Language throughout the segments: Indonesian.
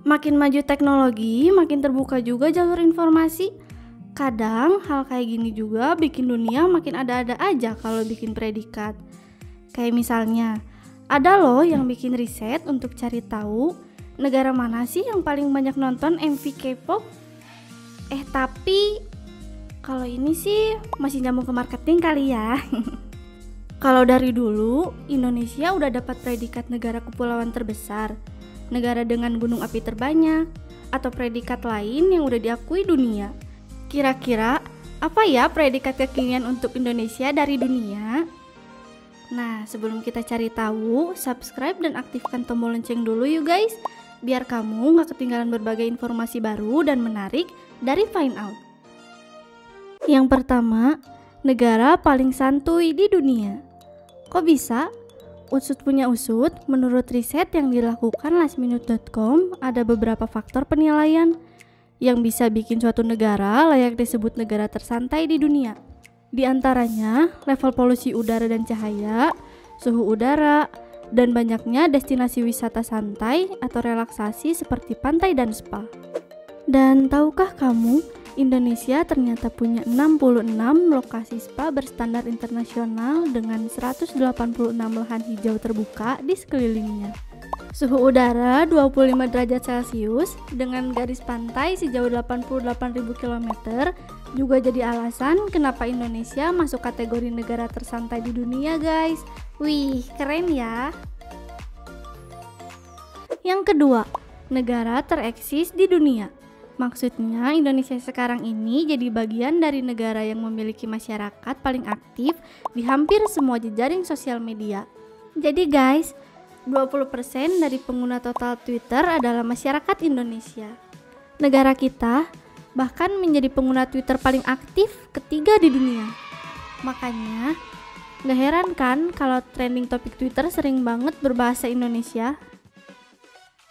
Makin maju teknologi, makin terbuka juga jalur informasi. Kadang hal kayak gini juga bikin dunia makin ada-ada aja kalau bikin predikat. Kayak misalnya, ada loh yang bikin riset untuk cari tahu negara mana sih yang paling banyak nonton MV K-pop. Tapi kalau ini sih masih nyambung ke marketing kali ya. Kalau dari dulu, Indonesia udah dapat predikat negara kepulauan terbesar, negara dengan gunung api terbanyak, atau predikat lain yang udah diakui dunia. Kira-kira apa ya predikat kekinian untuk Indonesia dari dunia? Nah, sebelum kita cari tahu, subscribe dan aktifkan tombol lonceng dulu yuk guys, biar kamu gak ketinggalan berbagai informasi baru dan menarik dari Find Out. Yang pertama, negara paling santuy di dunia. Kok bisa? Usut punya usut, menurut riset yang dilakukan lastminute.com, ada beberapa faktor penilaian yang bisa bikin suatu negara layak disebut negara tersantai di dunia. Di antaranya, level polusi udara dan cahaya, suhu udara, dan banyaknya destinasi wisata santai atau relaksasi seperti pantai dan spa. Dan tahukah kamu, Indonesia ternyata punya 66 lokasi spa berstandar internasional dengan 186 lahan hijau terbuka di sekelilingnya. Suhu udara 25 derajat Celcius dengan garis pantai sejauh 88.000 km juga jadi alasan kenapa Indonesia masuk kategori negara tersantai di dunia guys. Wih, keren ya. Yang kedua, negara tereksis di dunia. Maksudnya Indonesia sekarang ini jadi bagian dari negara yang memiliki masyarakat paling aktif di hampir semua jejaring sosial media. Jadi guys, 20% dari pengguna total Twitter adalah masyarakat Indonesia. Negara kita bahkan menjadi pengguna Twitter paling aktif ketiga di dunia. Makanya, gak heran kan kalau trending topik Twitter sering banget berbahasa Indonesia.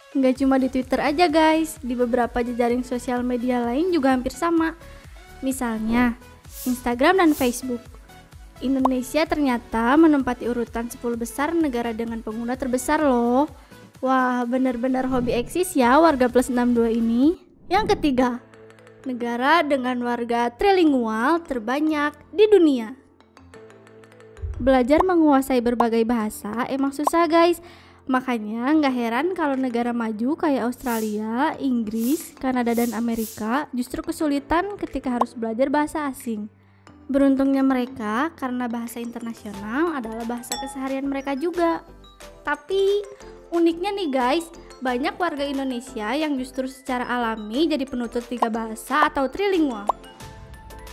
Nggak cuma di Twitter aja guys, di beberapa jejaring sosial media lain juga hampir sama. Misalnya, Instagram dan Facebook. Indonesia ternyata menempati urutan 10 besar negara dengan pengguna terbesar loh. Wah, bener-bener hobi eksis ya warga plus 62 ini. Yang ketiga, negara dengan warga trilingual terbanyak di dunia. Belajar menguasai berbagai bahasa emang susah guys. Makanya nggak heran kalau negara maju kayak Australia, Inggris, Kanada, dan Amerika justru kesulitan ketika harus belajar bahasa asing. Beruntungnya mereka karena bahasa internasional adalah bahasa keseharian mereka juga. Tapi uniknya nih guys, banyak warga Indonesia yang justru secara alami jadi penutur 3 bahasa atau trilingual.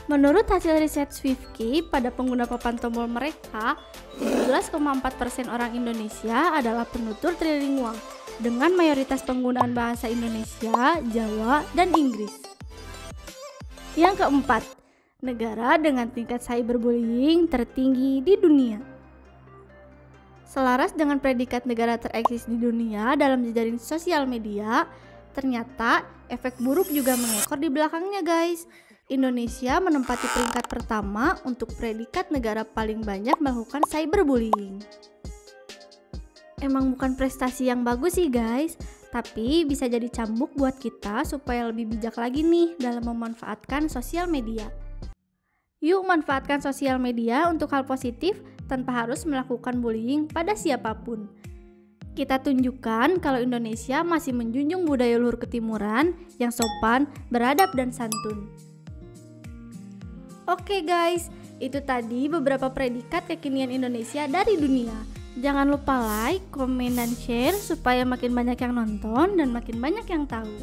Menurut hasil riset Swiftkey, pada pengguna papan tombol mereka, 17,4% orang Indonesia adalah penutur trilingual, dengan mayoritas penggunaan bahasa Indonesia, Jawa, dan Inggris. Yang keempat, negara dengan tingkat cyberbullying tertinggi di dunia. Selaras dengan predikat negara tereksis di dunia dalam jejaring sosial media, ternyata efek buruk juga mengekor di belakangnya guys. Indonesia menempati peringkat pertama untuk predikat negara paling banyak melakukan cyberbullying. Emang bukan prestasi yang bagus sih guys, tapi bisa jadi cambuk buat kita supaya lebih bijak lagi nih dalam memanfaatkan sosial media. Yuk manfaatkan sosial media untuk hal positif tanpa harus melakukan bullying pada siapapun. Kita tunjukkan kalau Indonesia masih menjunjung budaya luhur ketimuran yang sopan, beradab, dan santun. Oke guys, itu tadi beberapa predikat kekinian Indonesia dari dunia. Jangan lupa like, komen, dan share supaya makin banyak yang nonton dan makin banyak yang tahu.